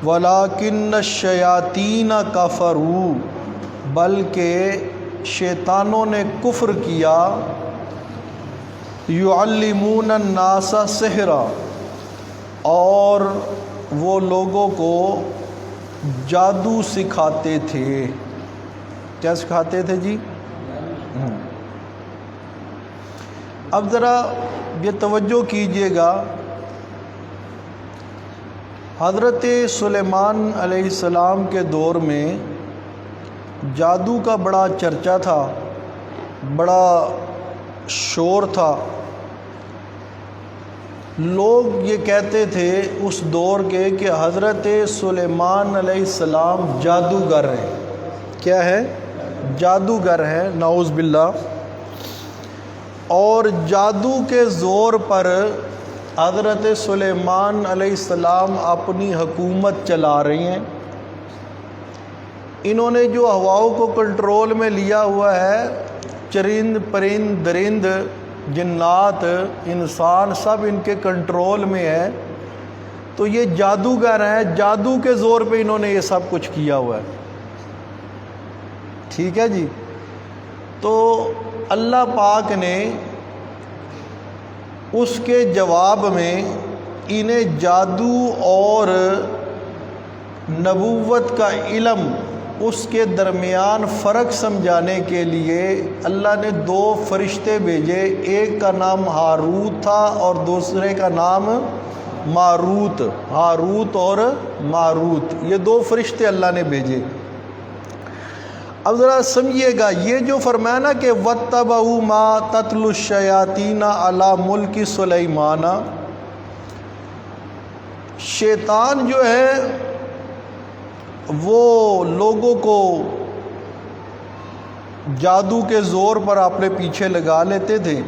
وَلَٰكِنَّ الشَّيَاطِينَ كَفَرُوا، بلکہ شیطانوں نے کفر کیا، يُعَلِّمُونَ النَّاسَ السِّحْرَ، اور وہ لوگوں کو جادو سکھاتے تھے۔ کیا سکھاتے تھے جی؟ اب ذرا یہ توجہ کیجئے گا، حضرت سلیمان علیہ السلام کے دور میں جادو کا بڑا چرچا تھا، بڑا شور تھا۔ لوگ یہ کہتے تھے اس دور کے کہ حضرت سلیمان علیہ السلام جادوگر ہیں۔ کیا ہے؟ جادوگر ہیں، نعوذ باللہ۔ اور جادو کے زور پر حضرت سلیمان علیہ السلام اپنی حکومت چلا رہی ہیں۔ انہوں نے جو ہواؤں کو کنٹرول میں لیا ہوا ہے، چرند پرند درند جنات انسان سب ان کے کنٹرول میں ہے، تو یہ جادوگر ہیں، جادو کے زور پہ انہوں نے یہ سب کچھ کیا ہوا ہے۔ ٹھیک ہے جی؟ تو اللہ پاک نے اس کے جواب میں انہیں جادو اور نبوت کا علم، اس کے درمیان فرق سمجھانے کے لیے اللہ نے دو فرشتے بھیجے، ایک کا نام ہاروت تھا اور دوسرے کا نام ماروت۔ ہاروت اور ماروت، یہ دو فرشتے اللہ نے بھیجے۔ اب ذرا سمجھیے گا، یہ جو فرمایا نا کہ وَاتَّبَعُوا مَا تَتْلُو الشَّيَاطِينُ عَلَىٰ مُلْكِ سُلَيْمَانَ، شیطان جو ہے وہ لوگوں کو جادو کے زور پر اپنے پیچھے لگا لیتے تھے،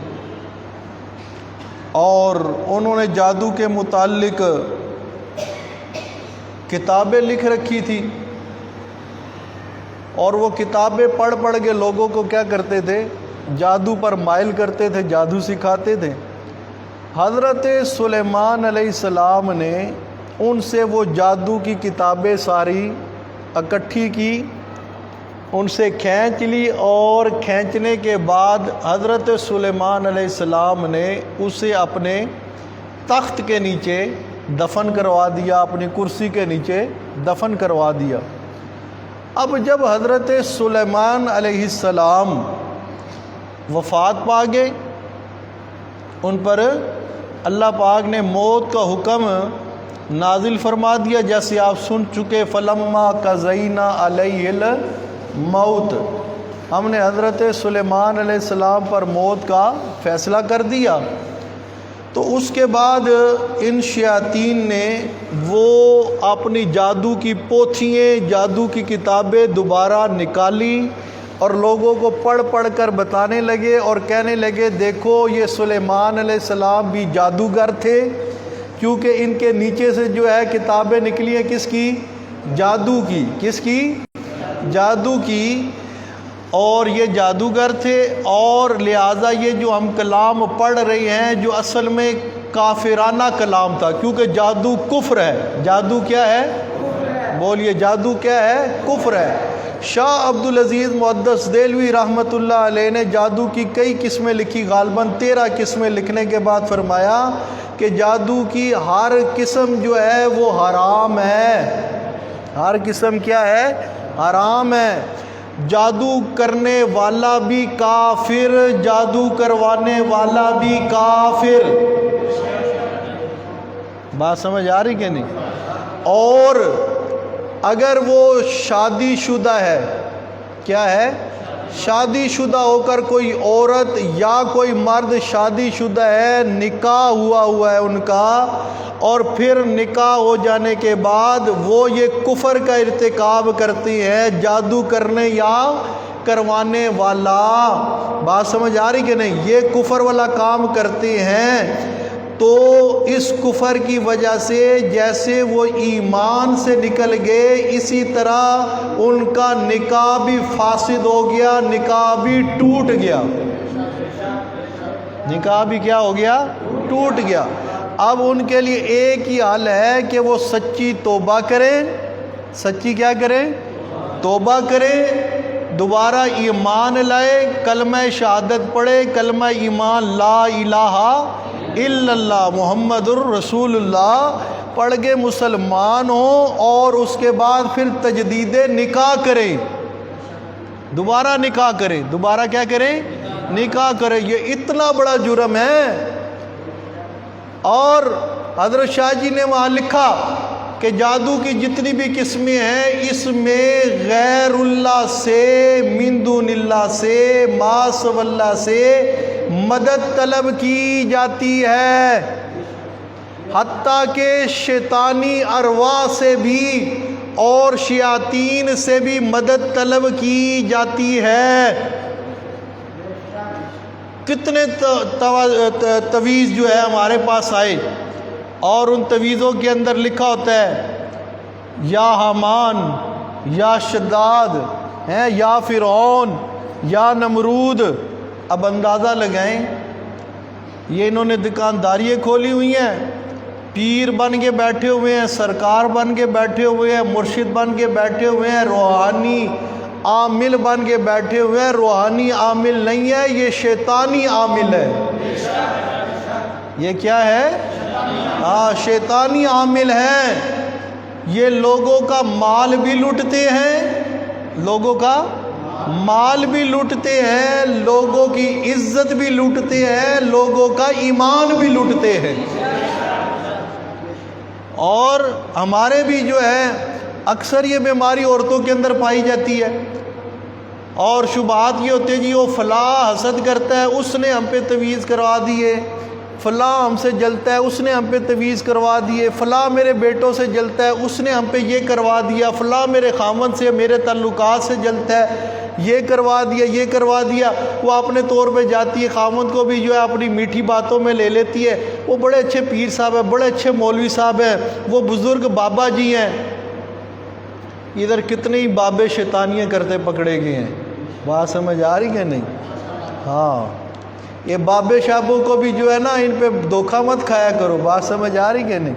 اور انہوں نے جادو کے متعلق کتابیں لکھ رکھی تھی، اور وہ کتابیں پڑھ پڑھ کے لوگوں کو کیا کرتے تھے؟ جادو پر مائل کرتے تھے، جادو سکھاتے تھے۔ حضرت سلیمان علیہ السلام نے ان سے وہ جادو کی کتابیں ساری اکٹھی کی، ان سے کھینچ لی، اور کھینچنے کے بعد حضرت سلیمان علیہ السلام نے اسے اپنے تخت کے نیچے دفن کروا دیا، اپنی کرسی کے نیچے دفن کروا دیا۔ اب جب حضرت سلیمان علیہ السلام وفات پا گئے، ان پر اللہ پاک نے موت کا حکم نازل فرما دیا، جیسے آپ سن چکے، فلما قضینا علیہ الموت، ہم نے حضرت سلیمان علیہ السلام پر موت کا فیصلہ کر دیا۔ تو اس کے بعد ان شیاطین نے وہ اپنی جادو کی پوتھیاں، جادو کی کتابیں دوبارہ نکالی، اور لوگوں کو پڑھ پڑھ کر بتانے لگے اور کہنے لگے، دیکھو یہ سلیمان علیہ السلام بھی جادوگر تھے، کیونکہ ان کے نیچے سے جو ہے کتابیں نکلی ہیں کس کی؟ جادو کی۔ کس کی؟ جادو کی۔ اور یہ جادوگر تھے، اور لہٰذا یہ جو ہم کلام پڑھ رہے ہیں جو اصل میں کافرانہ کلام تھا، کیونکہ جادو کفر ہے۔ جادو کیا ہے؟ بولیے، جادو کیا ہے؟ کفر ہے۔ شاہ عبدالعزیز محدث دہلوی رحمۃ اللہ علیہ نے جادو کی کئی قسمیں لکھی، غالباً 13 قسمیں لکھنے کے بعد فرمایا کہ جادو کی ہر قسم جو ہے وہ حرام ہے۔ ہر قسم کیا ہے؟ حرام ہے۔ جادو کرنے والا بھی کافر، جادو کروانے والا بھی کافر۔ بات سمجھ آ رہی کہ نہیں؟ اور اگر وہ شادی شدہ ہے، کیا ہے؟ شادی شدہ ہو کر کوئی عورت یا کوئی مرد شادی شدہ ہے، نکاح ہوا ہے ان کا، اور پھر نکاح ہو جانے کے بعد وہ یہ کفر کا ارتکاب کرتی ہے، جادو کرنے یا کروانے والا، بات سمجھ آ رہی کہ نہیں؟ یہ کفر والا کام کرتے ہیں، تو اس کفر کی وجہ سے جیسے وہ ایمان سے نکل گئے، اسی طرح ان کا نکاح بھی فاسد ہو گیا، نکاح بھی ٹوٹ گیا۔ نکاح بھی کیا ہو گیا؟ ٹوٹ گیا۔ اب ان کے لیے ایک ہی حل ہے کہ وہ سچی توبہ کریں. سچی کیا کریں؟ توبہ کریں، دوبارہ ایمان لائے، کلمہ شہادت پڑھے، کلمہ ایمان لا الہ الا اللہ محمد الرسول اللہ پڑھ کے مسلمان ہوں، اور اس کے بعد پھر تجدید نکاح کریں، دوبارہ نکاح کریں. دوبارہ کیا کریں؟ نکاح کریں. یہ اتنا بڑا جرم ہے. اور حضرت شاہ جی نے وہاں لکھا کہ جادو کی جتنی بھی قسمیں ہیں اس میں غیر اللہ سے، من دون اللہ سے، ما سوى اللہ سے مدد طلب کی جاتی ہے، حتیٰ کہ شیطانی ارواح سے بھی اور شیاطین سے بھی مدد طلب کی جاتی ہے. کتنے تویز جو ہے ہمارے پاس آئے، اور ان تویزوں کے اندر لکھا ہوتا ہے یا حامان، یا شداد ہیں، یا فرعون، یا نمرود. اب اندازہ لگائیں، یہ انہوں نے دکانداریاں کھولی ہوئی ہیں، پیر بن کے بیٹھے ہوئے ہیں، سرکار بن کے بیٹھے ہوئے ہیں، مرشد بن کے بیٹھے ہوئے ہیں، روحانی عامل بن کے بیٹھے ہوئے ہیں. روحانی عامل نہیں ہے، یہ شیطانی عامل ہے. یہ کیا ہے؟ شیطانی عامل ہیں. یہ لوگوں کا مال بھی لوٹتے ہیں، لوگوں کا مال بھی لوٹتے ہیں، لوگوں کی عزت بھی لوٹتے ہیں، لوگوں کا ایمان بھی لوٹتے ہیں. اور ہمارے بھی جو ہے اکثر یہ بیماری عورتوں کے اندر پائی جاتی ہے، اور شبہات یہ ہوتے ہیں جی وہ فلاں حسد کرتا ہے اس نے ہم پہ تویز کروا دیے، فلاں ہم سے جلتا ہے اس نے ہم پہ تویز کروا دیے، فلاں میرے بیٹوں سے جلتا ہے اس نے ہم پہ یہ کروا دیا، فلاں میرے خامن سے میرے تعلقات سے جلتا ہے یہ کروا دیا، یہ کروا دیا. وہ اپنے طور پہ جاتی ہے، خامن کو بھی جو ہے اپنی میٹھی باتوں میں لے لیتی ہے. وہ بڑے اچھے پیر صاحب ہیں، بڑے اچھے مولوی صاحب ہیں، وہ بزرگ بابا جی ہیں. ادھر کتنے ہی بابے شیطانیاں کرتے پکڑے گئے ہیں. بات سمجھ آ رہی ہے نہیں؟ ہاں، یہ بابے شابوں کو بھی جو ہے نا ان پہ دھوکہ مت کھایا کرو. بات سمجھ آ رہی کہ نہیں؟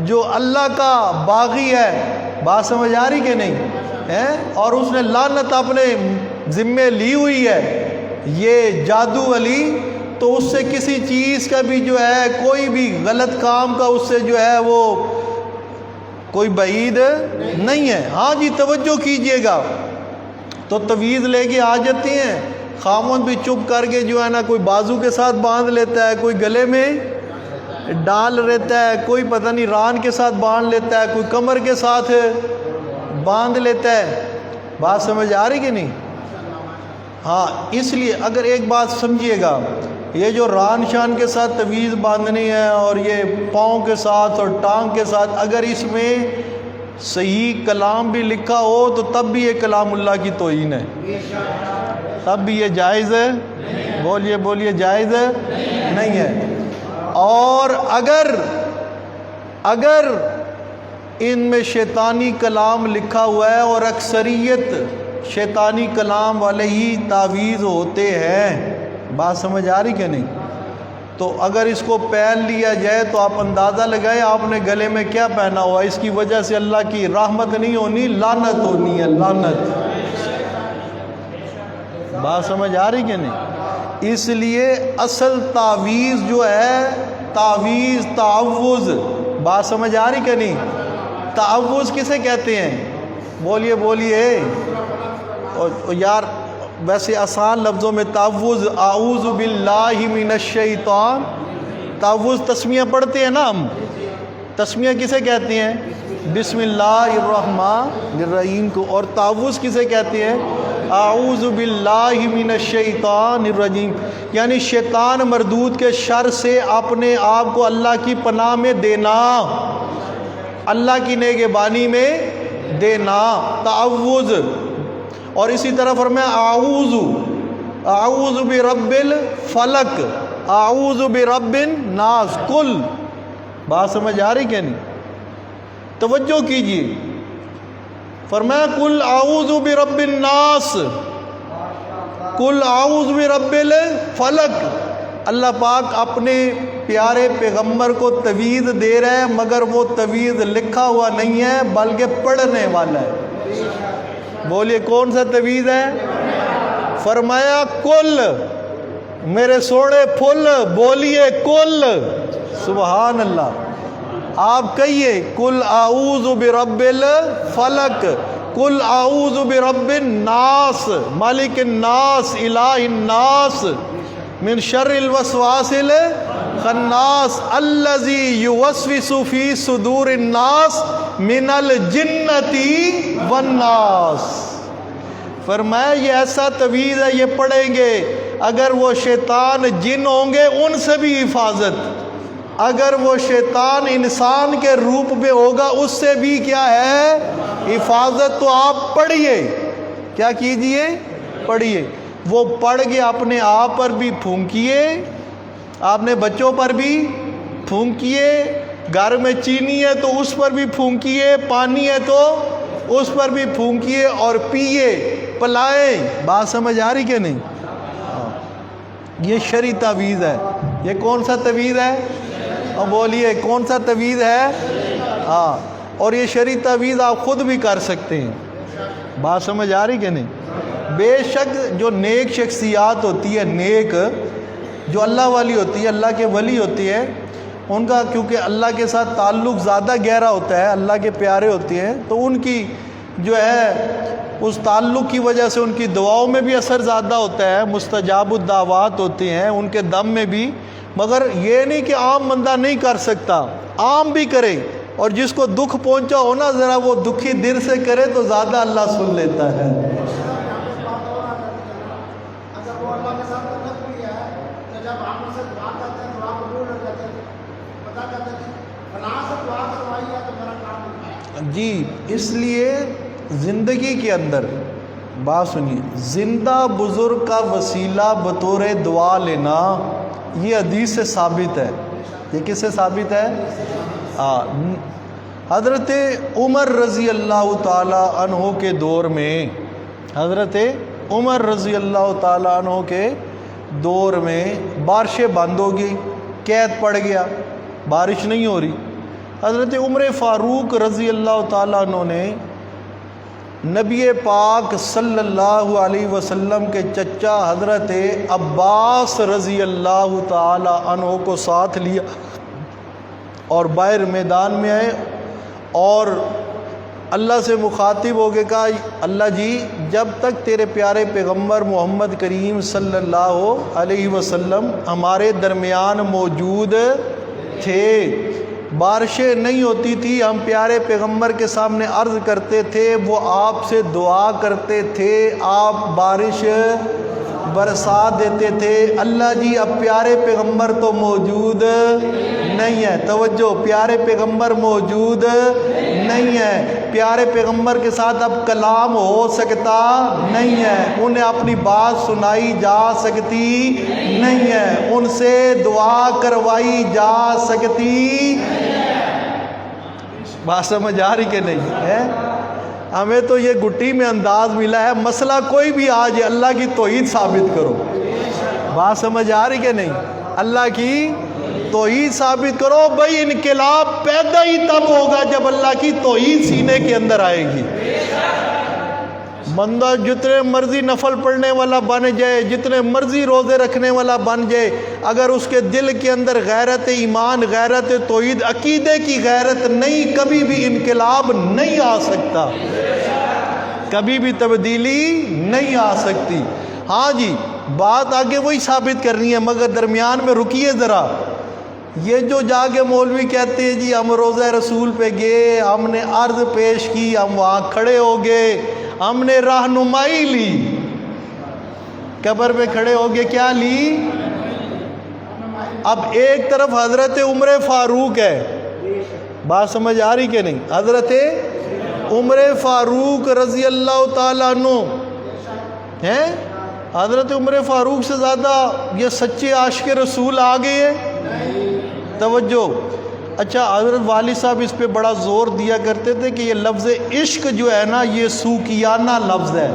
جو اللہ کا باغی ہے، بات سمجھ آ رہی کہ نہیں ہے، اور اس نے لعنت اپنے ذمے لی ہوئی ہے، یہ جادو والی، تو اس سے کسی چیز کا بھی جو ہے کوئی بھی غلط کام کا اس سے جو ہے وہ کوئی بعید نہیں ہے. ہاں جی توجہ کیجئے گا. تو تویز لے کے آ جاتے ہیں، خامن بھی چپ کر کے جو ہے نا کوئی بازو کے ساتھ باندھ لیتا ہے، کوئی گلے میں ڈال لیتا ہے، کوئی پتہ نہیں ران کے ساتھ باندھ لیتا ہے، کوئی کمر کے ساتھ باندھ لیتا ہے. بات سمجھ آ رہی کہ نہیں؟ ہاں، اس لیے اگر ایک بات سمجھیے گا، یہ جو ران شان کے ساتھ تویز باندھنی ہے اور یہ پاؤں کے ساتھ اور ٹانگ کے ساتھ، اگر اس میں صحیح کلام بھی لکھا ہو تو تب بھی یہ کلام اللہ کی توہین ہے، تب بھی یہ جائز ہے. بولیے بولیے، جائز ہے نہیں ہے. اور اگر ان میں شیطانی کلام لکھا ہوا ہے اور اکثریت شیطانی کلام والے ہی تعویذ ہوتے ہیں، بات سمجھ آ رہی کہ نہیں؟ تو اگر اس کو پہن لیا جائے تو آپ اندازہ لگائیں آپ نے گلے میں کیا پہنا ہوا، اس کی وجہ سے اللہ کی رحمت نہیں ہونی، لعنت ہونی ہے، لعنت. بات سمجھ آ رہی کہ نہیں؟ اس لیے اصل تعویذ جو ہے، تعویذ تعوذ، بات سمجھ آ رہی کہ نہیں؟ تعوذ کسے کہتے ہیں؟ بولیے بولیے. اور یار ویسے آسان لفظوں میں تعوذ، اعوذ باللہ من الشیطان، تعوذ تسمیہ پڑھتے ہیں نا ہم، تسمیہ کسے کہتے ہیں؟ بسم اللہ الرحمن الرحیم کو. اور تعوذ کسے کہتے ہیں؟ اعوذ باللہ من الشیطان الرجیم، یعنی شیطان مردود کے شر سے اپنے آپ کو اللہ کی پناہ میں دینا، اللہ کی نگہبانی میں دینا، تعوذ. اور اسی طرح فرمایا اعوذ برب الفلق، اعوذ برب الناس، کل. بات سمجھ آ رہی کہ نہیں؟ توجہ کیجیے. فرمایا قل اعوذ برب الناس، قل اعوذ برب الفلق. اللہ پاک اپنے پیارے پیغمبر کو تویز دے رہے ہیں، مگر وہ تویز لکھا ہوا نہیں ہے بلکہ پڑھنے والا ہے۔ بولیے کون سا تویز ہے؟ فرمایا کل، میرے سوڑے پھل، بولیے کل، سبحان اللہ۔ آپ کہیے کل اعوذ برب الفلق، کل اعوذ برب الناس، مالک الناس، الہ الناس، من شر الوسواس الخناس الذی یوسوس فی صدور الناس من الجنۃ والناس۔ فرمایا یہ ایسا تویز ہے، یہ پڑھیں گے، اگر وہ شیطان جن ہوں گے ان سے بھی حفاظت، اگر وہ شیطان انسان کے روپ میں ہوگا اس سے بھی کیا ہے؟ حفاظت۔ تو آپ پڑھیے، کیا کیجئے؟ پڑھیے۔ وہ پڑھ کے اپنے آپ پر بھی پھونکیے، آپ نے بچوں پر بھی پھونکیے، گھر میں چینی ہے تو اس پر بھی پھونکیے، پانی ہے تو اس پر بھی پھونکیے، اور پیئے، پلائیں۔ بات سمجھ آ رہی کہ نہیں؟ یہ شرعی تعویذ ہے۔ یہ کون سا تعویذ ہے؟ اور بولیے کون سا تعویذ ہے؟ ہاں، اور یہ شرعی تعویذ آپ خود بھی کر سکتے ہیں۔ بات سمجھ آ رہی کہ نہیں؟ بے شک جو نیک شخصیات ہوتی ہے، نیک جو اللہ والی ہوتی ہے، اللہ کے ولی ہوتی ہے، ان کا کیونکہ اللہ کے ساتھ تعلق زیادہ گہرا ہوتا ہے، اللہ کے پیارے ہوتے ہیں، تو ان کی جو ہے اس تعلق کی وجہ سے ان کی دعاؤں میں بھی اثر زیادہ ہوتا ہے، مستجاب الدعوات ہوتے ہیں ان کے دم میں بھی۔ مگر یہ نہیں کہ عام بندہ نہیں کر سکتا، عام بھی کرے، اور جس کو دکھ پہنچا ہو نا ذرا وہ دکھی دل سے کرے تو زیادہ اللہ سن لیتا ہے۔ جی، اس لیے زندگی کے اندر بات سنیے، زندہ بزرگ کا وسیلہ بطور دعا لینا یہ حدیث سے ثابت ہے۔ یہ کس سے ثابت ہے؟ حضرت عمر رضی اللہ تعالی عنہ کے دور میں، حضرت عمر رضی اللہ تعالی عنہ کے دور میں بارشیں بند ہو گئی، قحط پڑ گیا، بارش نہیں ہو رہی۔ حضرت عمر فاروق رضی اللہ تعالیٰ عنہ نے نبی پاک صلی اللہ علیہ وسلم کے چچا حضرت عباس رضی اللہ تعالیٰ عنہ کو ساتھ لیا اور باہر میدان میں آئے، اور اللہ سے مخاطب ہو کے کہا، اللہ جی جب تک تیرے پیارے پیغمبر محمد کریم صلی اللہ علیہ وسلم ہمارے درمیان موجود تھے، بارشیں نہیں ہوتی تھی، ہم پیارے پیغمبر کے سامنے عرض کرتے تھے، وہ آپ سے دعا کرتے تھے، آپ بارش برسا دیتے تھے۔ اللہ جی اب پیارے پیغمبر تو موجود نہیں ہے، توجہ، پیارے پیغمبر موجود نہیں ہے، پیارے پیغمبر کے ساتھ اب کلام ہو سکتا نہیں ہے، انہیں اپنی بات سنائی جا سکتی نہیں ہے، ان سے دعا کروائی جا سکتی۔ بات سمجھ آ رہی کہ نہیں ہے؟ ہمیں تو یہ گٹی میں انداز ملا ہے، مسئلہ کوئی بھی آج اللہ کی توحید ثابت کرو۔ بات سمجھ آ رہی کہ نہیں؟ اللہ کی توحید ثابت کرو۔ بھائی انقلاب پیدا ہی تب ہوگا جب اللہ کی توحید سینے کے اندر آئے گی۔ بندہ جتنے مرضی نفل پڑھنے والا بن جائے، جتنے مرضی روزے رکھنے والا بن جائے، اگر اس کے دل کے اندر غیرت ایمان، غیرت توحید، عقیدے کی غیرت نہیں، کبھی بھی انقلاب نہیں آ سکتا، کبھی بھی تبدیلی نہیں آ سکتی۔ ہاں جی، بات آگے وہی ثابت کرنی ہے، مگر درمیان میں رکیے ذرا۔ یہ جو جا کے مولوی کہتے ہیں جی ہم روزہ رسول پہ گئے، ہم نے عرض پیش کی، ہم وہاں کھڑے ہو گئے، ہم نے رہنمائی لی، قبر پہ کھڑے ہو گئے، کیا لی؟ اب ایک طرف حضرت عمر فاروق ہے، بات سمجھ آ رہی کہ نہیں؟ حضرت عمر فاروق رضی اللہ تعالیٰ عنہ ہیں، حضرت عمر فاروق سے زیادہ یہ سچے عاشق رسول آ گئے ہیں؟ توجہ۔ اچھا، حضرت والد صاحب اس پہ بڑا زور دیا کرتے تھے کہ یہ لفظ عشق جو ہے نا، یہ سوکیانہ لفظ ہے،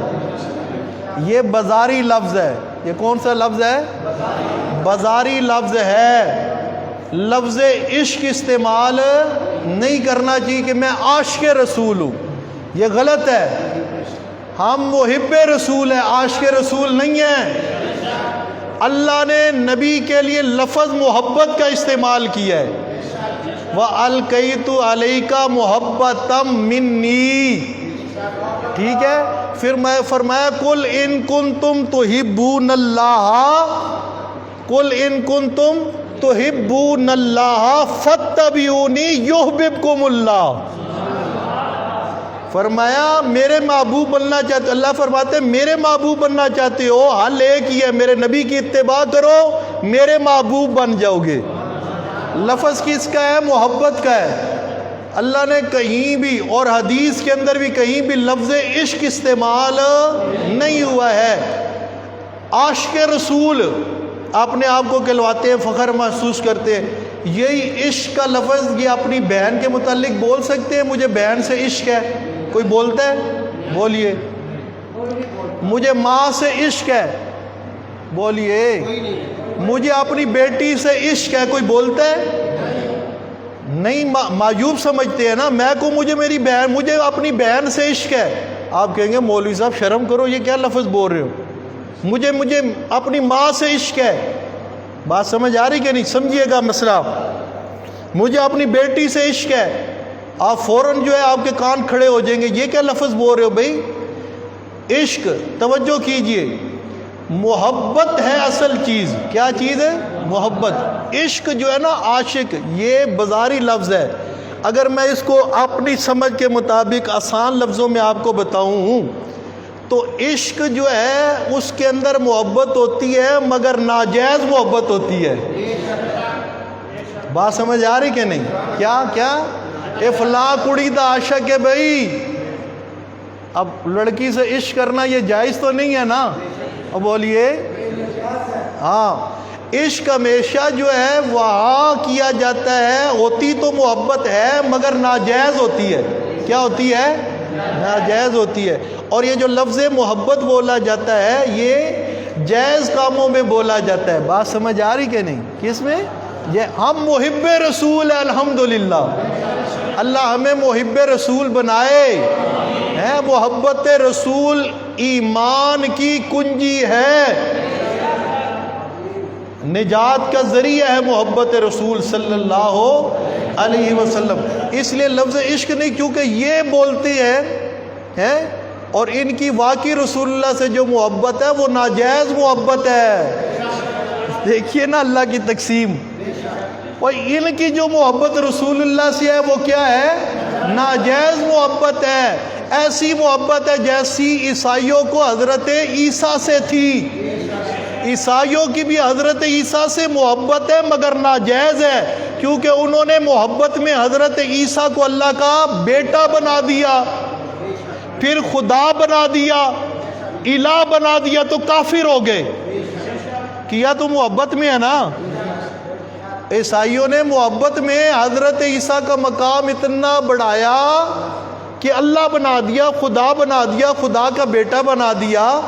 یہ بازاری لفظ ہے۔ یہ کون سا لفظ ہے؟ بازاری لفظ ہے۔ لفظ عشق استعمال نہیں کرنا چاہیے کہ میں عاشق رسول ہوں، یہ غلط ہے۔ ہم محب رسول ہیں، عاشق رسول نہیں ہیں۔ اللہ نے نبی کے لیے لفظ محبت کا استعمال کیا ہے، وَأَلْقَيْتُ عَلَيْكَ مُحَبَّةً مِّنِّي، ٹھیک ہے۔ پھر میں فرمایا قُلْ إِن كُنتُمْ تُحِبُّونَ اللَّهَ، قُلْ إِن كُنتُمْ تُحِبُّونَ اللَّهَ فَاتَّبِعُونِي يُحْبِبْكُمُ اللَّهُ۔ فرمایا میرے محبوب بننا چاہتے، اللہ فرماتے ہیں میرے محبوب بننا چاہتے ہو، حل ایک ہی ہے، میرے نبی کی اتباع کرو، میرے محبوب بن جاؤ گے۔ لفظ کس کا ہے؟ محبت کا ہے۔ اللہ نے کہیں بھی اور حدیث کے اندر بھی کہیں بھی لفظ عشق استعمال نہیں ہوا ہے۔ عاشق رسول اپنے آپ کو کہلواتے ہیں، فخر محسوس کرتے ہیں۔ یہی عشق کا لفظ یہ اپنی بہن کے متعلق بول سکتے ہیں، مجھے بہن سے عشق ہے؟ کوئی بولتا ہے؟ بولیے۔ مجھے ماں سے عشق ہے؟ بولیے۔ مجھے اپنی بیٹی سے عشق ہے؟ کوئی بولتا ہے؟ نہیں، معیوب سمجھتے ہیں نا۔ میں کو مجھے میری بہن، مجھے اپنی بہن سے عشق ہے، آپ کہیں گے مولوی صاحب شرم کرو، یہ کیا لفظ بول رہے ہو؟ مجھے اپنی ماں سے عشق ہے، بات سمجھ آ رہی کہ نہیں؟ سمجھیے گا مسئلہ۔ مجھے اپنی بیٹی سے عشق ہے، آپ فوراً جو ہے آپ کے کان کھڑے ہو جائیں گے، یہ کیا لفظ بول رہے ہو بھائی؟ عشق، توجہ کیجئے، محبت ہے اصل چیز۔ کیا چیز ہے؟ محبت۔ عشق جو ہے نا، عاشق، یہ بازاری لفظ ہے۔ اگر میں اس کو اپنی سمجھ کے مطابق آسان لفظوں میں آپ کو بتاؤں تو عشق جو ہے اس کے اندر محبت ہوتی ہے مگر ناجائز محبت ہوتی ہے۔ بات سمجھ آ رہی کہ نہیں؟ کیا اے فلاں کڑی دا عاشق ہے بھائی، اب لڑکی سے عشق کرنا یہ جائز تو نہیں ہے نا؟ اب بولیے۔ ہاں، عشق ہمیشہ جو ہے وہاں کیا جاتا ہے، ہوتی تو محبت ہے مگر ناجائز ہوتی ہے۔ کیا ہوتی ہے؟ ناجائز ہوتی ہے۔ اور یہ جو لفظ محبت بولا جاتا ہے یہ جائز کاموں میں بولا جاتا ہے۔ بات سمجھ آ رہی کہ نہیں؟ کس میں؟ یہ ہم محب رسول ہیں الحمدللہ، اللہ ہمیں محب رسول بنائے ہے۔ محبت رسول ایمان کی کنجی ہے، نجات کا ذریعہ ہے محبت رسول صلی اللہ علیہ وسلم۔ اس لیے لفظ عشق نہیں، کیونکہ یہ بولتے ہیں اور ان کی واقعی رسول اللہ سے جو محبت ہے وہ ناجائز محبت ہے۔ دیکھیے نا اللہ کی تقسیم، اور ان کی جو محبت رسول اللہ سے ہے وہ کیا ہے؟ ناجائز محبت ہے۔ ایسی محبت ہے جیسی عیسائیوں کو حضرت عیسیٰ سے تھی۔ عیسائیوں کی بھی حضرت عیسیٰ سے محبت ہے مگر ناجائز ہے، کیونکہ انہوں نے محبت میں حضرت عیسیٰ کو اللہ کا بیٹا بنا دیا، پھر خدا بنا دیا، الہ بنا دیا، تو کافر ہو گئے۔ کیا تو محبت میں ہے نا؟ عیسائیوں نے محبت میں حضرت عیسیٰ کا مقام اتنا بڑھایا کہ اللہ بنا دیا، خدا بنا دیا، خدا کا بیٹا بنا دیا۔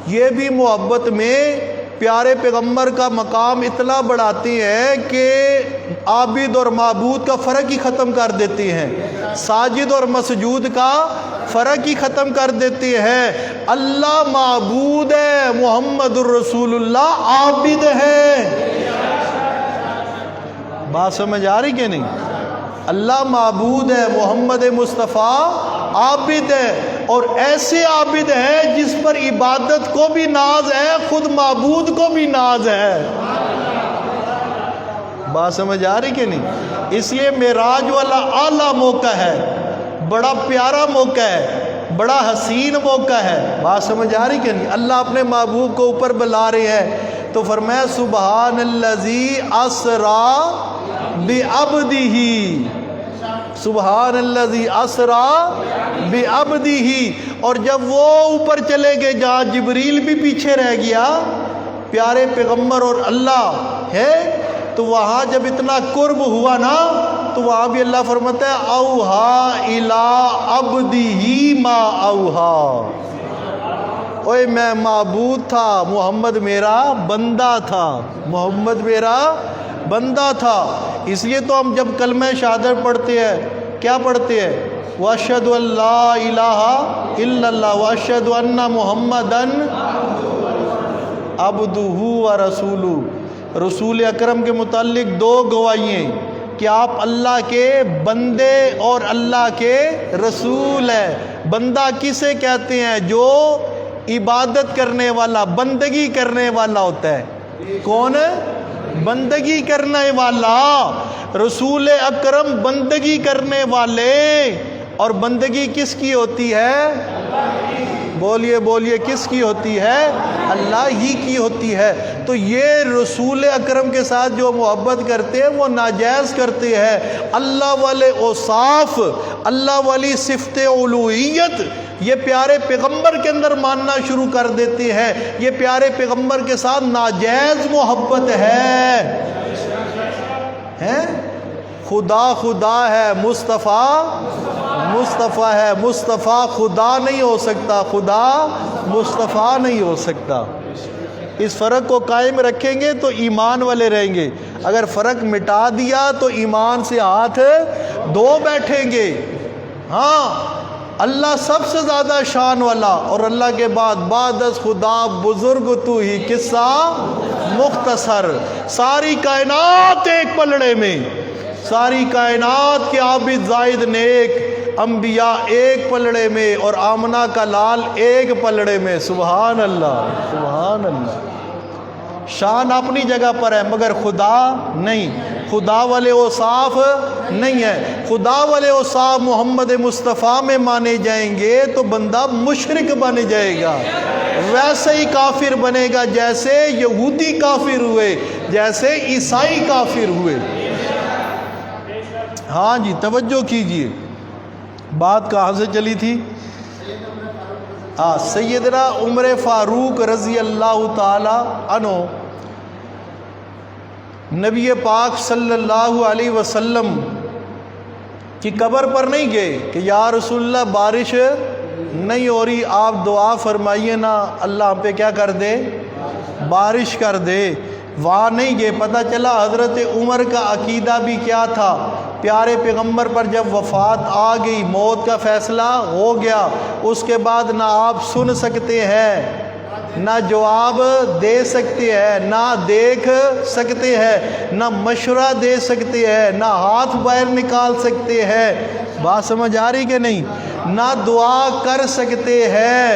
یہ بھی محبت میں پیارے پیغمبر کا مقام اتنا بڑھاتے ہیں کہ عابد اور معبود کا فرق ہی ختم کر دیتے ہیں، ساجد اور مسجود کا فرق ہی ختم کر دیتے ہیں۔ اللہ معبود ہے، محمد الرسول اللہ عابد ہے۔ بات سمجھ آ رہی کہ نہیں؟ اللہ معبود ہے، محمد مصطفیٰ عابد ہے، اور ایسے عابد ہے جس پر عبادت کو بھی ناز ہے، خود معبود کو بھی ناز ہے۔ بات سمجھ آ رہی کہ نہیں؟ اس لیے معراج والا اعلیٰ موقع ہے، بڑا پیارا موقع ہے، بڑا حسین موقع ہے۔ بات سمجھ آ رہی کہ نہیں؟ اللہ اپنے محبوب کو اوپر بلا رہے ہیں تو فرمایا سبحان الذی اسری بعبدہ، سبحان الذی اسری بعبدہ۔ اور جب وہ اوپر چلے گئے جہاں جبریل بھی پیچھے رہ گیا، پیارے پیغمبر اور اللہ ہے، تو وہاں جب اتنا قرب ہوا نا تو وہاں بھی اللہ فرماتا ہے اوہا الی عبدہ ما اوہا۔ اوے میں معبود تھا، محمد میرا بندہ تھا، محمد میرا بندہ تھا. اس لیے تو ہم جب کلمہ شہادت پڑھتے ہیں کیا پڑھتے ہیں؟ واشہد ان لا الہ الا اللہ واشہد ان محمدن عبدہ و رسولہ. رسول اکرم کے متعلق دو گواہییں کہ آپ اللہ کے بندے اور اللہ کے رسول ہیں. بندہ کسے کہتے ہیں؟ جو عبادت کرنے والا، بندگی کرنے والا ہوتا ہے. کون؟ بندگی کرنے والا. رسول اکرم بندگی کرنے والے. اور بندگی کس کی ہوتی ہے؟ بولیے بولیے، کس کی ہوتی ہے؟ اللہ ہی کی ہوتی ہے. تو یہ رسول اکرم کے ساتھ جو محبت کرتے ہیں وہ ناجائز کرتے ہیں. اللہ والے اوصاف، اللہ والی صفت الوہیت یہ پیارے پیغمبر کے اندر ماننا شروع کر دیتے ہیں. یہ پیارے پیغمبر کے ساتھ ناجائز محبت ہے. خدا خدا ہے، مصطفیٰ مصطفیٰ ہے. مصطفیٰ خدا نہیں ہو سکتا، خدا مصطفیٰ نہیں ہو سکتا. اس فرق کو قائم رکھیں گے تو ایمان والے رہیں گے. اگر فرق مٹا دیا تو ایمان سے ہاتھ دھو بیٹھیں گے. ہاں، اللہ سب سے زیادہ شان والا، اور اللہ کے بعد از خدا بزرگ تو ہی، قصہ مختصر. ساری کائنات ایک پلڑے میں، ساری کائنات کے عابد زاہد نیک انبیاء ایک پلڑے میں، اور آمنہ کا لال ایک پلڑے میں. سبحان اللہ سبحان اللہ. شان اپنی جگہ پر ہے مگر خدا نہیں. خدا والے اوصاف نہیں ہے. خدا والے اوصاف محمد مصطفیٰ میں مانے جائیں گے تو بندہ مشرک بن جائے گا. ویسے ہی کافر بنے گا جیسے یہودی کافر ہوئے، جیسے عیسائی کافر ہوئے. ہاں جی، توجہ کیجئے. بات کہاں سے چلی تھی؟ سیدنا عمر فاروق رضی اللہ تعالی عنہ نبی پاک صلی اللہ علیہ وسلم کی قبر پر نہیں گئے کہ یا رسول اللہ بارش نہیں ہو رہی، آپ دعا فرمائیے نا اللہ ہم پہ کیا کر دے؟ بارش کر دے. وہاں نہیں گئے. پتہ چلا حضرت عمر کا عقیدہ بھی کیا تھا. پیارے پیغمبر پر جب وفات آ گئی، موت کا فیصلہ ہو گیا، اس کے بعد نہ آپ سن سکتے ہیں، نہ جواب دے سکتے ہیں، نہ دیکھ سکتے ہیں، نہ مشورہ دے سکتے ہیں، نہ ہاتھ باہر نکال سکتے ہیں. بات سمجھ آ رہی کہ نہیں؟ نہ دعا کر سکتے ہیں.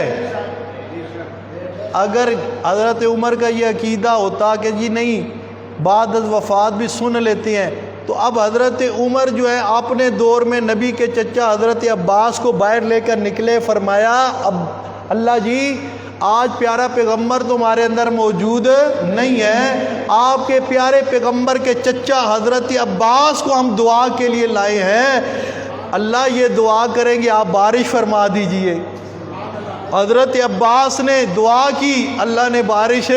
اگر حضرت عمر کا یہ عقیدہ ہوتا کہ جی نہیں بعد از وفات بھی سن لیتے ہیں، تو اب حضرت عمر جو ہے اپنے دور میں نبی کے چچا حضرت عباس کو باہر لے کر نکلے، فرمایا اب اللہ جی آج پیارا پیغمبر تمہارے اندر موجود نہیں ہے، آپ کے پیارے پیغمبر کے چچا حضرت عباس کو ہم دعا کے لیے لائے ہیں، اللہ یہ دعا کریں گے آپ بارش فرما دیجئے. حضرت عباس نے دعا کی، اللہ نے بارش.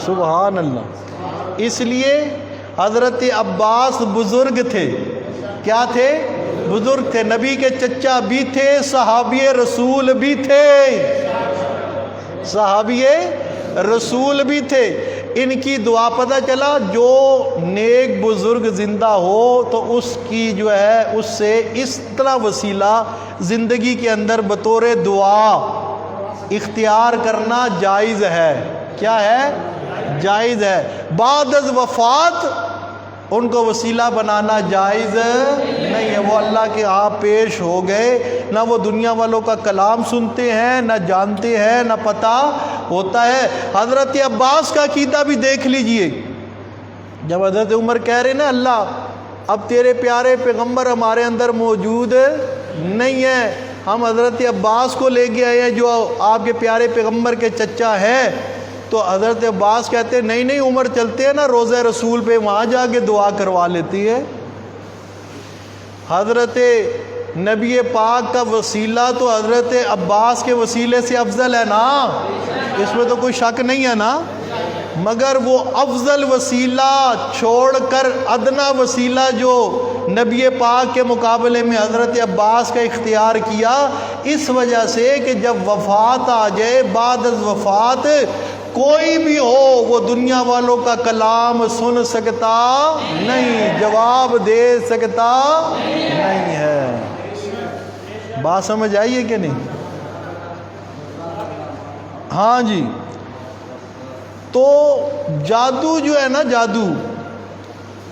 سبحان اللہ. اس لیے حضرت عباس بزرگ تھے. کیا تھے؟ بزرگ تھے. نبی کے چچا بھی تھے، صحابی رسول بھی تھے، صحابی رسول بھی تھے. ان کی دعا پتہ چلا جو نیک بزرگ زندہ ہو تو اس کی جو ہے اس سے اس طرح وسیلہ زندگی کے اندر بطور دعا اختیار کرنا جائز ہے. کیا ہے؟ جائز ہے. بعد از وفات ان کو وسیلہ بنانا جائز نہیں ہے. وہ اللہ کے ہاں پیش ہو گئے، نہ وہ دنیا والوں کا کلام سنتے ہیں، نہ جانتے ہیں، نہ پتہ ہوتا ہے. حضرت عباس کا عقیدہ بھی دیکھ لیجئے. جب حضرت عمر کہہ رہے نا اللہ اب تیرے پیارے پیغمبر ہمارے اندر موجود نہیں ہیں، ہم حضرت عباس کو لے کے آئے ہیں جو آپ کے پیارے پیغمبر کے چچا ہیں، تو حضرت عباس کہتے ہیں نہیں نہیں عمر چلتے ہیں نا روضہ رسول پہ، وہاں جا کے دعا کروا لیتی ہے. حضرت نبی پاک کا وسیلہ تو حضرت عباس کے وسیلے سے افضل ہے نا، اس میں تو کوئی شک نہیں ہے نا. مگر وہ افضل وسیلہ چھوڑ کر ادنا وسیلہ جو نبی پاک کے مقابلے میں حضرت عباس کا اختیار کیا، اس وجہ سے کہ جب وفات آ جائے بعد از وفات کوئی بھی ہو وہ دنیا والوں کا کلام سن سکتا نہیں، جواب دے سکتا نہیں ہے۔ بات سمجھ آئی ہے کہ نہیں؟ ہاں جی، تو جادو جو ہے نا، جادو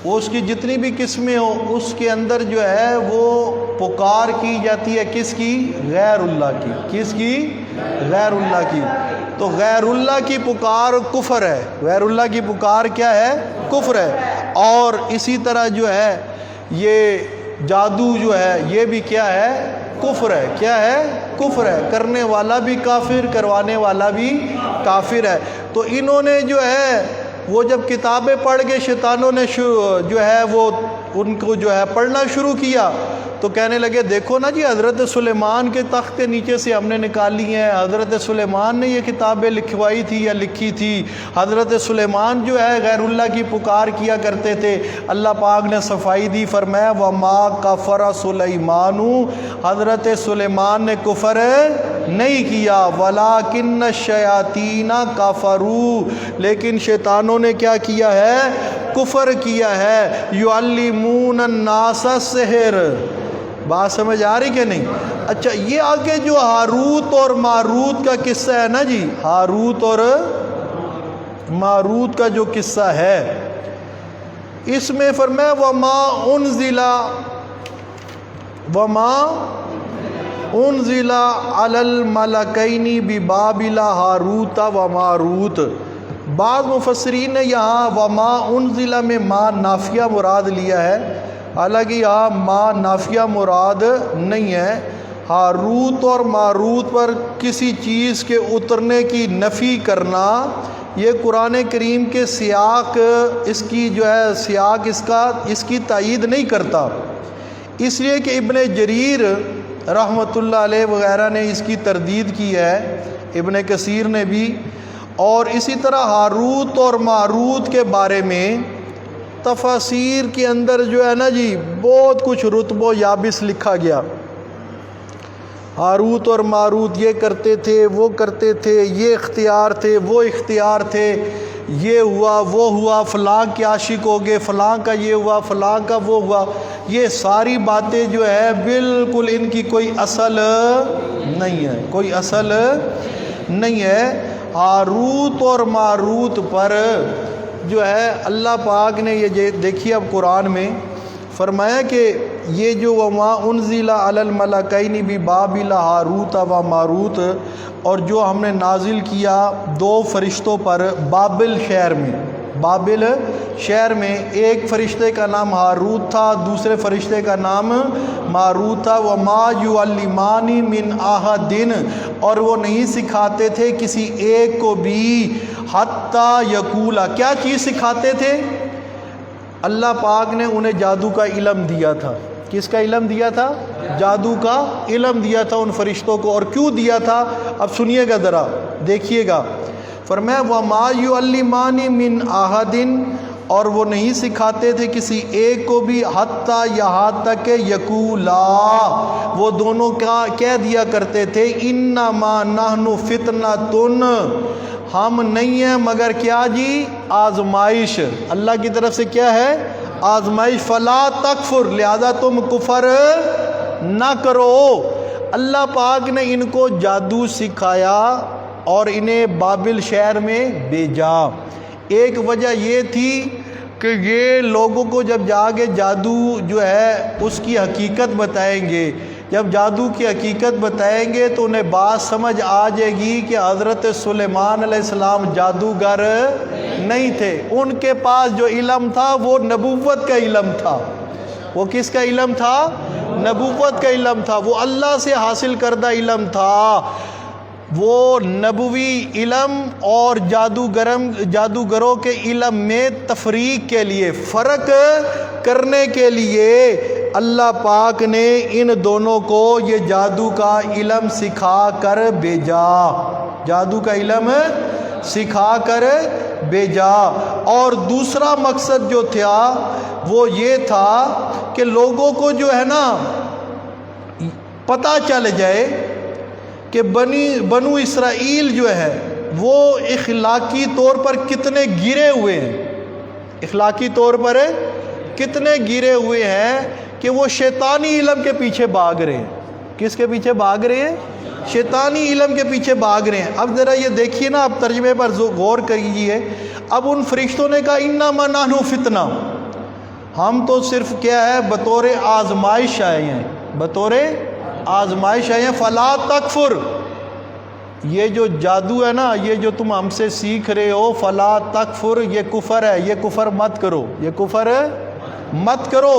وہ اس کی جتنی بھی قسمیں ہو، اس کے اندر جو ہے وہ پکار کی جاتی ہے کس کی؟ غیر اللہ کی۔ کس کی؟ غیر اللہ کی۔ تو غیر اللہ کی پکار کفر ہے، غیر اللہ کی پکار کیا ہے؟ کفر ہے۔ اور اسی طرح جو ہے یہ جادو جو ہے یہ بھی کیا ہے؟ کفر ہے۔ کیا ہے؟ کفر ہے۔ کرنے والا بھی کافر، کروانے والا بھی کافر ہے۔ تو انہوں نے جو ہے وہ جب کتابیں پڑھ کے شیطانوں نے جو ہے وہ ان کو جو ہے پڑھنا شروع کیا تو کہنے لگے دیکھو نا جی، حضرت سلیمان کے تخت کے نیچے سے ہم نے نکالی ہیں، حضرت سلیمان نے یہ کتابیں لکھوائی تھی یا لکھی تھی، حضرت سلیمان جو ہے غیر اللہ کی پکار کیا کرتے تھے۔ اللہ پاک نے صفائی دی، فرمایا وَمَا كَفَرَ سُلَيْمَانُ، حضرت سلیمان نے کفر نہیں کیا، وَلَٰكِنَّ الشَّيَاطِينَ كَفَرُوا، لیکن شیطانوں نے کیا کیا ہے؟ کفر کیا ہے۔ يُعَلِّمُونَ النَّاسَ السِّحْرَ، بات سمجھ آ رہی کہ نہیں؟ اچھا، یہ آگے جو ہاروت اور ماروت کا قصہ ہے نا جی، ہاروت اور ماروت کا جو قصہ ہے، اس میں فرمایا وَمَا أُنزِلَ عَلَى الْمَلَكَيْنِ بِبَابِلَ ہاروت و ماروت۔ بعض مفسرین نے یہاں وَمَا أُنزِلَ میں ما نافیہ مراد لیا ہے، حالانکہ یہاں ما نافیہ مراد نہیں ہے۔ ہاروت اور ماروت پر کسی چیز کے اترنے کی نفی کرنا یہ قرآن کریم کے سیاق، اس کی جو ہے سیاق اس کی تائید نہیں کرتا، اس لیے کہ ابن جریر رحمۃ اللہ علیہ وغیرہ نے اس کی تردید کی ہے، ابن کثیر نے بھی، اور اسی طرح ہاروت اور ماروت کے بارے میں تفاسیر کے اندر جو ہے نا جی بہت کچھ رتب و یابس لکھا گیا۔ ہاروت اور ماروت یہ کرتے تھے، وہ کرتے تھے، یہ اختیار تھے، وہ اختیار تھے، یہ ہوا وہ ہوا، فلاں کے عاشق ہو گئے، فلاں کا یہ ہوا، فلاں کا وہ ہوا۔ یہ ساری باتیں جو ہے بالکل ان کی کوئی اصل نہیں ہے، کوئی اصل نہیں ہے۔ ہاروت اور ماروت پر جو ہے اللہ پاک نے یہ دیکھیے اب قرآن میں فرمایا کہ یہ جو وَمَا أُنزِلَ عَلَى الْمَلَكَيْنِ بِبَابِلَ ہاروت و ماروت، اور جو ہم نے نازل کیا دو فرشتوں پر بابل شہر میں، بابل شہر میں، ایک فرشتے کا نام ہاروت تھا، دوسرے فرشتے کا نام ماروت تھا۔ وَمَا يُعَلِّمَانِ مِنْ أَحَدٍ، اور وہ نہیں سکھاتے تھے کسی ایک کو بھی، حَتَّى يَقُولَا، کیا چیز سکھاتے تھے؟ اللہ پاک نے انہیں جادو کا علم دیا تھا۔ کس کا علم دیا تھا؟ جادو کا علم دیا تھا ان فرشتوں کو۔ اور کیوں دیا تھا؟ اب سنیے گا ذرا، دیکھیے گا۔ فرمایا وَمَا يُعَلِّمَانِ مِنْ أَحَدٍ، اور وہ نہیں سکھاتے تھے کسی ایک کو بھی، حتیٰ یہاں تک کہ یقولا، وہ دونوں کہہ دیا کرتے تھے انما نحن فتنۃ، ہم نہیں ہیں مگر کیا جی؟ آزمائش۔ اللہ کی طرف سے کیا ہے؟ آزمائش۔ فلا تکفر، لہذا تم کفر نہ کرو۔ اللہ پاک نے ان کو جادو سکھایا اور انہیں بابل شہر میں بھیجا۔ ایک وجہ یہ تھی کہ یہ لوگوں کو جب جا کے جادو جو ہے اس کی حقیقت بتائیں گے، جب جادو کی حقیقت بتائیں گے تو انہیں بات سمجھ آ جائے گی کہ حضرت سلیمان علیہ السلام جادوگر نہیں تھے، ان کے پاس جو علم تھا وہ نبوت کا علم تھا۔ وہ کس کا علم تھا؟ نبوت کا علم تھا، وہ اللہ سے حاصل کردہ علم تھا۔ وہ نبوی علم اور جادوگروں کے علم میں تفریق کے لیے، فرق کرنے کے لیے اللہ پاک نے ان دونوں کو یہ جادو کا علم سکھا کر بھیجا، جادو کا علم سکھا کر بھیجا۔ اور دوسرا مقصد جو تھا وہ یہ تھا کہ لوگوں کو جو ہے نا پتہ چل جائے کہ بنو اسرائیل جو ہے وہ اخلاقی طور پر کتنے گرے ہوئے ہیں، اخلاقی طور پر کتنے گرے ہوئے ہیں کہ وہ شیطانی علم کے پیچھے بھاگ رہے ہیں۔ کس کے پیچھے بھاگ رہے ہیں؟ شیطانی علم کے پیچھے بھاگ رہے ہیں۔ اب ذرا یہ دیکھیے نا، اب ترجمے پر غور کیجیے۔ اب ان فرشتوں نے کہا انما نحن فتنہ، ہم تو صرف کیا ہے بطور آزمائش آئے ہیں، بطور آزمائش آئے ہیں، فلا تکفر، یہ جو جادو ہے نا، یہ جو تم ہم سے سیکھ رہے ہو، فلا تکفر، یہ کفر ہے، یہ کفر مت کرو، یہ کفر مت کرو۔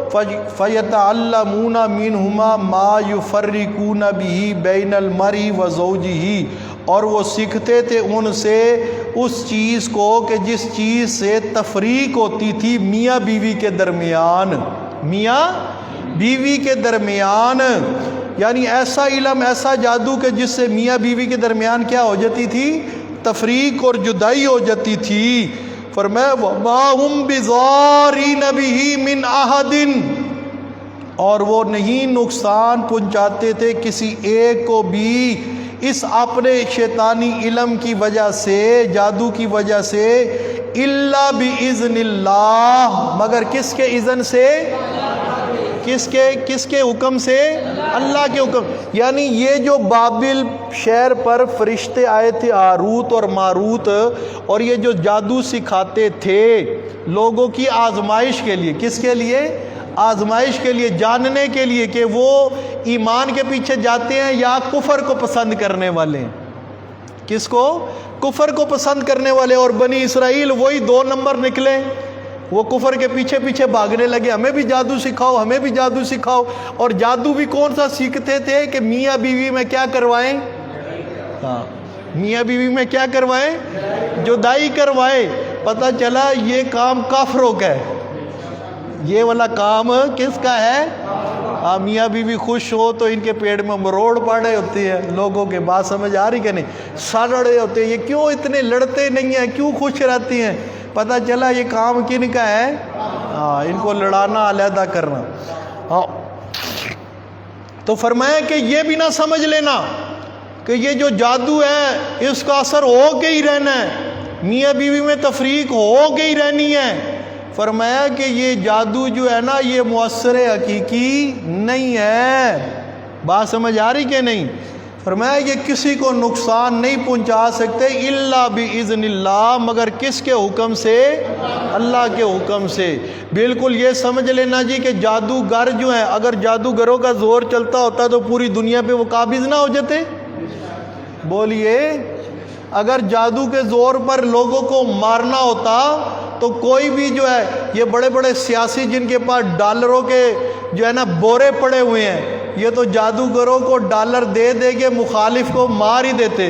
فَيَتَعَلَّمُونَ مِنْهُمَا مَا يُفَرِّقُونَ بِهِ بَيْنَ الْمَرْءِ وَزَوْجِهِ، اور وہ سیکھتے تھے ان سے اس چیز کو کہ جس چیز سے تفریق ہوتی تھی میاں بیوی کے درمیان، میاں بیوی کے درمیان، یعنی ایسا علم، ایسا جادو کہ جس سے میاں بیوی کے درمیان کیا ہو جاتی تھی؟ تفریق اور جدائی ہو جاتی تھی۔ فرمایا وَمَا هُمْ بِضَارِّينَ بِهِ مِنْ أَحَدٍ، اور وہ نہیں نقصان پہنچاتے تھے کسی ایک کو بھی اس اپنے شیطانی علم کی وجہ سے، جادو کی وجہ سے، إِلَّا بِإِذْنِ اللَّهِ، مگر کس کے اذن سے؟ کس کے حکم سے؟ اللہ کے حکم۔ یعنی یہ جو بابل شہر پر فرشتے آئے تھے ہاروت اور ماروت، اور یہ جو جادو سکھاتے تھے لوگوں کی آزمائش کے لیے، کس کے لیے؟ آزمائش کے لیے، جاننے کے لیے کہ وہ ایمان کے پیچھے جاتے ہیں یا کفر کو پسند کرنے والے ہیں۔ کس کو؟ کفر کو پسند کرنے والے۔ اور بنی اسرائیل وہی 2 نمبر نکلے، وہ کفر کے پیچھے پیچھے بھاگنے لگے، ہمیں بھی جادو سکھاؤ، ہمیں بھی جادو سکھاؤ۔ اور جادو بھی کون سا سیکھتے تھے کہ میاں بیوی میں کیا کروائیں؟ ہاں، میاں بیوی میں کیا کروائیں؟ جدائی کروائیں۔ پتہ چلا یہ کام کافروں کا ہے، یہ والا کام کس کا ہے؟ میاں بیوی خوش ہو تو ان کے پیڑ میں مروڑ پڑ رہے ہوتے ہیں، لوگوں کے بات سمجھ آ رہی کہ نہیں؟ سڑ رہے ہوتے ہیں، یہ کیوں اتنے لڑتے نہیں ہیں، کیوں خوش رہتی ہیں؟ پتہ چلا یہ کام کن کا ہے؟ ان کو لڑانا، علیحدہ کرنا۔ تو فرمایا کہ یہ بھی نہ سمجھ لینا کہ یہ جو جادو ہے اس کا اثر ہو کے ہی رہنا ہے، میاں بیوی میں تفریق ہو کے ہی رہنی ہے۔ فرمایا کہ یہ جادو جو ہے نا یہ مؤثر حقیقی نہیں ہے۔ بات سمجھ آ رہی کہ نہیں؟ فرمایا یہ کسی کو نقصان نہیں پہنچا سکتے الا باذن اللہ، مگر کس کے حکم سے؟ اللہ کے حکم سے۔ بالکل یہ سمجھ لینا جی کہ جادوگر جو ہیں، اگر جادوگروں کا زور چلتا ہوتا تو پوری دنیا پہ وہ قابض نہ ہو جاتے؟ بولیے، اگر جادو کے زور پر لوگوں کو مارنا ہوتا تو کوئی بھی جو ہے، یہ بڑے بڑے سیاسی جن کے پاس ڈالروں کے جو ہے نا بورے پڑے ہوئے ہیں، یہ تو جادوگروں کو ڈالر دے دے کے مخالف کو مار ہی دیتے۔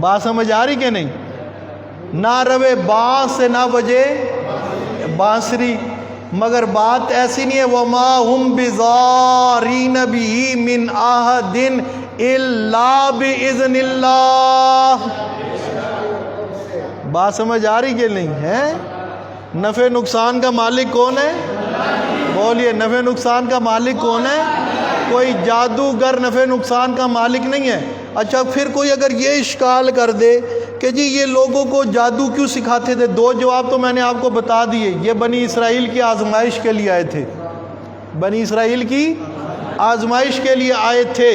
بات سمجھ آ رہی کہ نہیں؟ نہ روے بانس سے نہ بجے بانسری، مگر بات ایسی نہیں ہے وما ہم بضارین بہ من احد الا باذن اللہ۔ بات سمجھ آ رہی کہ نہیں ہے؟ نفع نقصان کا مالک کون ہے؟ بولیے، نفع نقصان کا مالک کون ہے؟ کوئی جادوگر نفع نقصان کا مالک نہیں ہے۔ اچھا، پھر کوئی اگر یہ اشکال کر دے کہ جی یہ لوگوں کو جادو کیوں سکھاتے تھے، 2 جواب تو میں نے آپ کو بتا دیے۔ یہ بنی اسرائیل کی آزمائش کے لیے آئے تھے، بنی اسرائیل کی آزمائش کے لیے آئے تھے،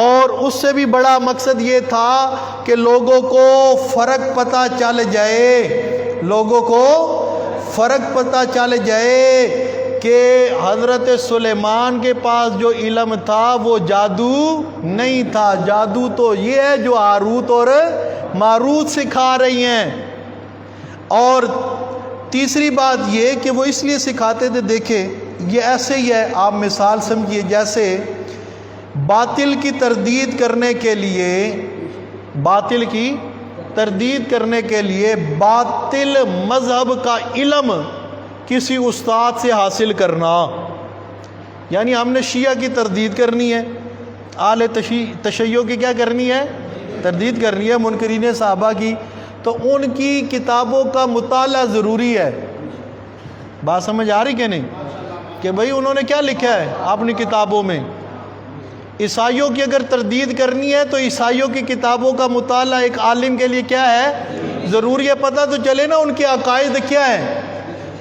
اور اس سے بھی بڑا مقصد یہ تھا کہ لوگوں کو فرق پتہ چل جائے، لوگوں کو فرق پتہ چل جائے کہ حضرت سلیمان کے پاس جو علم تھا وہ جادو نہیں تھا، جادو تو یہ ہے جو ہاروت اور ماروت سکھا رہی ہیں۔ اور تیسری بات یہ کہ وہ اس لیے سکھاتے تھے، دیکھیں یہ ایسے ہی ہے، آپ مثال سمجھیے، جیسے باطل کی تردید کرنے کے لیے، باطل کی تردید کرنے کے لیے باطل مذہب کا علم کسی استاد سے حاصل کرنا، یعنی ہم نے شیعہ کی تردید کرنی ہے، اہل تشیع کی کیا کرنی ہے؟ تردید کرنی ہے، منکرین صحابہ کی، تو ان کی کتابوں کا مطالعہ ضروری ہے۔ بات سمجھ آ رہی کہ نہیں؟ کہ بھئی انہوں نے کیا لکھا ہے اپنی کتابوں میں، عیسائیوں کی اگر تردید کرنی ہے تو عیسائیوں کی کتابوں کا مطالعہ ایک عالم کے لیے کیا ہے؟ ضروری ہے، پتہ تو چلے نا ان کے عقائد کیا ہیں۔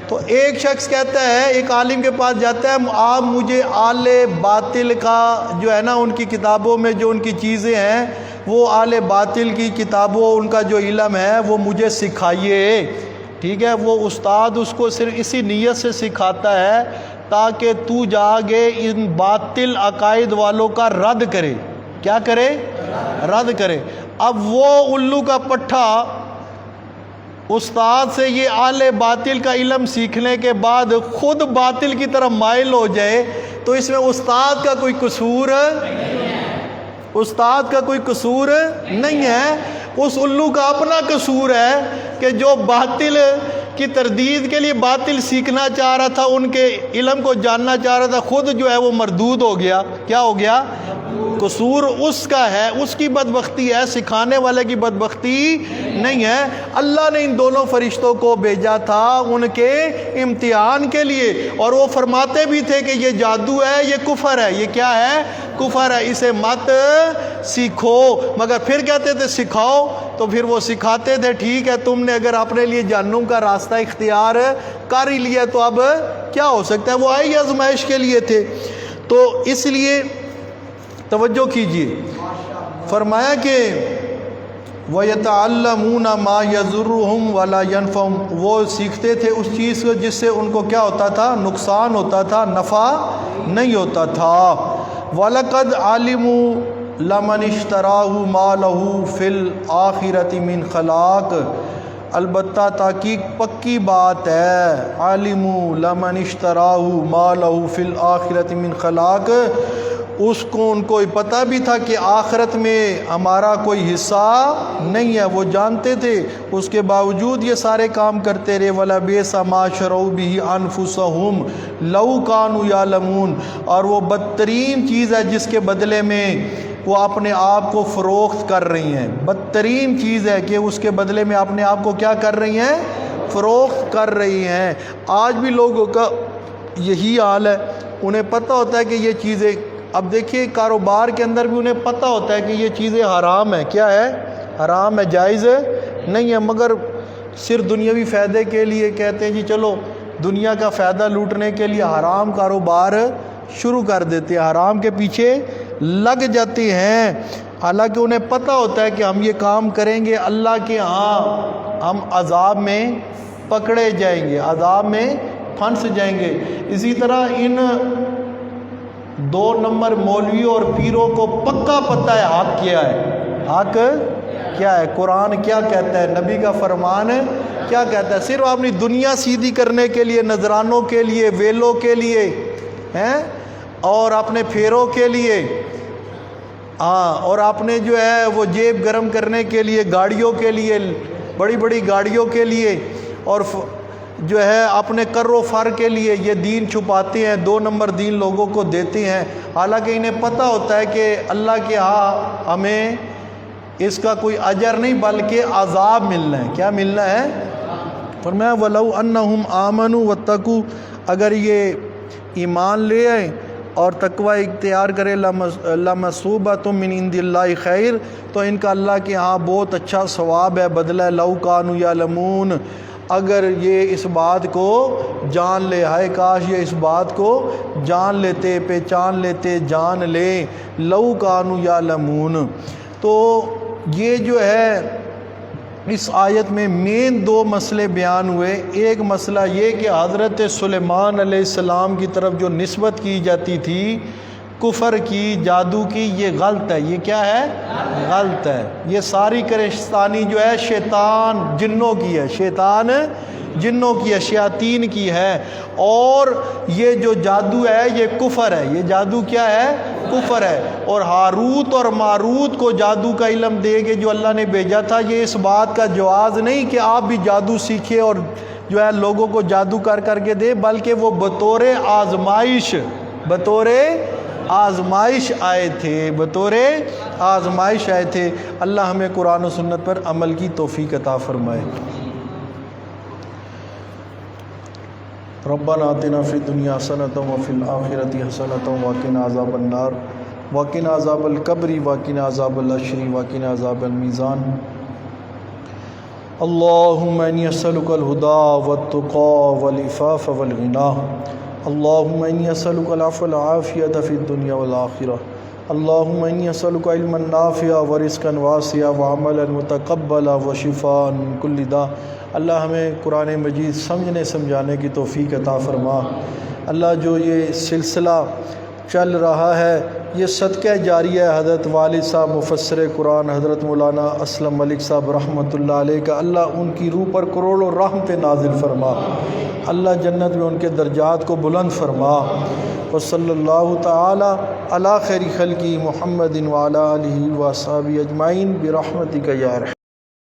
تو ایک شخص کہتا ہے، ایک عالم کے پاس جاتا ہے، آپ مجھے آل باطل کا جو ہے نا ان کی کتابوں میں جو ان کی چیزیں ہیں وہ آل باطل کی کتابوں ان کا جو علم ہے وہ مجھے سکھائیے، ٹھیک ہے۔ وہ استاد اس کو صرف اسی نیت سے سکھاتا ہے تاکہ تو جاگے ان باطل عقائد والوں کا رد کرے۔ کیا کرے؟ رد کرے۔ اب وہ الو کا پٹھا استاد سے یہ آل باطل کا علم سیکھنے کے بعد خود باطل کی طرف مائل ہو جائے تو اس میں استاد کا کوئی قصور نہیں ہے، اس الو کا اپنا قصور ہے کہ جو باطل کی تردید کے لیے باطل سیکھنا چاہ رہا تھا، ان کے علم کو جاننا چاہ رہا تھا، خود جو ہے وہ مردود ہو گیا۔ کیا ہو گیا؟ قصور اس کا ہے، اس کی بدبختی ہے، سکھانے والے کی بدبختی نہیں ہے۔ اللہ نے ان دونوں فرشتوں کو بھیجا تھا ان کے امتحان کے لیے، اور وہ فرماتے بھی تھے کہ یہ جادو ہے، یہ کفر ہے۔ یہ کیا ہے؟ کفر ہے، اسے مت سیکھو۔ مگر پھر کہتے تھے سکھاؤ، تو پھر وہ سکھاتے تھے ٹھیک ہے تم نے اگر اپنے لیے جہنم کا راستہ اختیار کر ہی لیا تو اب کیا ہو سکتا ہے۔ وہ آئی آزمائش کے لیے تھے۔ تو اس لیے توجہ کیجئے، فرمایا کہ وَيَتَعَلَّمُونَ مَا يَضُرُّهُمْ وَلَا يَنْفَعُهُمْ، وہ سیکھتے تھے اس چیز کو جس سے ان کو کیا ہوتا تھا؟ نقصان ہوتا تھا، نفع نہیں ہوتا تھا۔ وَلَقَدْ عَلِمُوا لَمَنِ اشْتَرَاهُ مَا لَهُ فِي الْآخِرَةِ مِنْ خَلَاقٍ، البتہ تحقیق پکی بات ہے، عَلِمُوا لَمَنِ اشْتَرَاهُ مَا لَهُ فِي الْآخِرَةِ مِنْ خَلَاقٍ، اس کو ان کو پتہ بھی تھا کہ آخرت میں ہمارا کوئی حصہ نہیں ہے، وہ جانتے تھے، اس کے باوجود یہ سارے کام کرتے رہے۔ وَلَبِئْسَ مَا شَرَوْا بِهِ أَنفُسَهُمْ لَوْ كَانُوا يَعْلَمُونَ، اور وہ بدترین چیز ہے جس کے بدلے میں وہ اپنے آپ کو فروخت کر رہی ہیں، بدترین چیز ہے کہ اس کے بدلے میں اپنے آپ کو کیا کر رہی ہیں؟ فروخت کر رہی ہیں۔ آج بھی لوگوں کا یہی حال ہے، انہیں پتہ ہوتا ہے کہ یہ چیزیں، اب دیکھیے کاروبار کے اندر بھی انہیں پتہ ہوتا ہے کہ یہ چیزیں حرام ہیں، کیا ہے؟ حرام ہے، جائز نہیں ہے، مگر صرف دنیاوی فائدے کے لیے کہتے ہیں جی چلو دنیا کا فائدہ لوٹنے کے لیے حرام کاروبار شروع کر دیتے ہیں، حرام کے پیچھے لگ جاتے ہیں، حالانکہ انہیں پتہ ہوتا ہے کہ ہم یہ کام کریں گے اللہ کے ہاں ہم عذاب میں پکڑے جائیں گے، عذاب میں پھنس جائیں گے۔ اسی طرح ان 2 نمبر مولویوں اور پیروں کو پکا پتہ ہے حق کیا ہے، حق کیا ہے، قرآن کیا کہتا ہے، نبی کا فرمان کیا کہتا ہے۔ صرف اپنی دنیا سیدھی کرنے کے لیے، نذرانوں کے لیے، ویلوں کے لیے ہیں، اور اپنے پھیروں کے لیے، ہاں، اور اپنے جو ہے وہ جیب گرم کرنے کے لیے، گاڑیوں کے لیے، بڑی بڑی گاڑیوں کے لیے، اور جو ہے اپنے کر و فر کے لیے یہ دین چھپاتے ہیں، 2 نمبر دین لوگوں کو دیتے ہیں، حالانکہ انہیں پتہ ہوتا ہے کہ اللہ کے ہاں ہمیں اس کا کوئی اجر نہیں بلکہ عذاب ملنا ہے۔ کیا ملنا ہے؟ فرمایا وَلَوْ أَنَّهُمْ آمَنُوا وَاتَّقُوا، اگر یہ ایمان لے آئے اور تقوی اختیار کرے، لَمَثُوبَةٌ مِّنْ عِنْدِ اللَّهِ خَيْرٌ، تو ان کا اللہ کے ہاں بہت اچھا ثواب ہے، بدلہ ہے، لَوْ كَانُوا يَعْلَمُونَ، اگر یہ اس بات کو جان لے، ہائے کاش یہ اس بات کو جان لیتے، پہچان لیتے، جان لے، لَوْ كَانُوا يَعْلَمُونَ۔ تو یہ جو ہے اس آیت میں مین 2 مسئلے بیان ہوئے۔ ایک مسئلہ یہ کہ حضرت سلیمان علیہ السلام کی طرف جو نسبت کی جاتی تھی کفر کی، جادو کی، یہ غلط ہے۔ یہ کیا ہے؟ غلط ہے۔ یہ ساری کرشتانی جو ہے شیطان جنوں کی ہے، شیطان جنوں کی ہے، شیاطین کی ہے، اور یہ جو جادو ہے یہ کفر ہے۔ یہ جادو کیا ہے؟ کفر ہے۔ اور ہاروت اور ماروت کو جادو کا علم دے کے جو اللہ نے بھیجا تھا، یہ اس بات کا جواز نہیں کہ آپ بھی جادو سیکھیں اور جو ہے لوگوں کو جادو کر کے دے، بلکہ وہ بطور آزمائش آئے تھے، بطور آزمائش آئے تھے۔ اللہ ہمیں قرآن و سنت پر عمل کی توفیق عطا فرمائے۔ ربنا آتنا فی الدنیا حسنۃ وفی الآخرۃ حسنۃ وقنا عذاب النار۔ وقنا عذاب القبر وقنا عذاب الحشر وقنا عذاب المیزان اللهم إني أسألك الهدى والتقى والعفاف والغنى اللهم إني أسألك العفو والعافية في الدنيا والآخرة اللهم إني أسألك علما نافعا ورزقا واسعا وعملا متقبلا وشفاء من كل داء۔ اللہ ہمیں قرآن مجید سمجھنے سمجھانے کی توفیق عطا فرما۔ اللہ جو یہ سلسلہ چل رہا ہے یہ صدقہ جاریہ ہے حضرت والد صاحب مفسر قرآن حضرت مولانا اسلم ملک صاحب رحمۃ اللہ علیہ کا، اللہ ان کی روح پر کروڑوں رحمتیں نازل فرما، اللہ جنت میں ان کے درجات کو بلند فرما۔ وصلی اللہ تعالی علی خیر خلقی محمد وعلی آلہ وصحبہ اجمعین برحمتک یا ارحم۔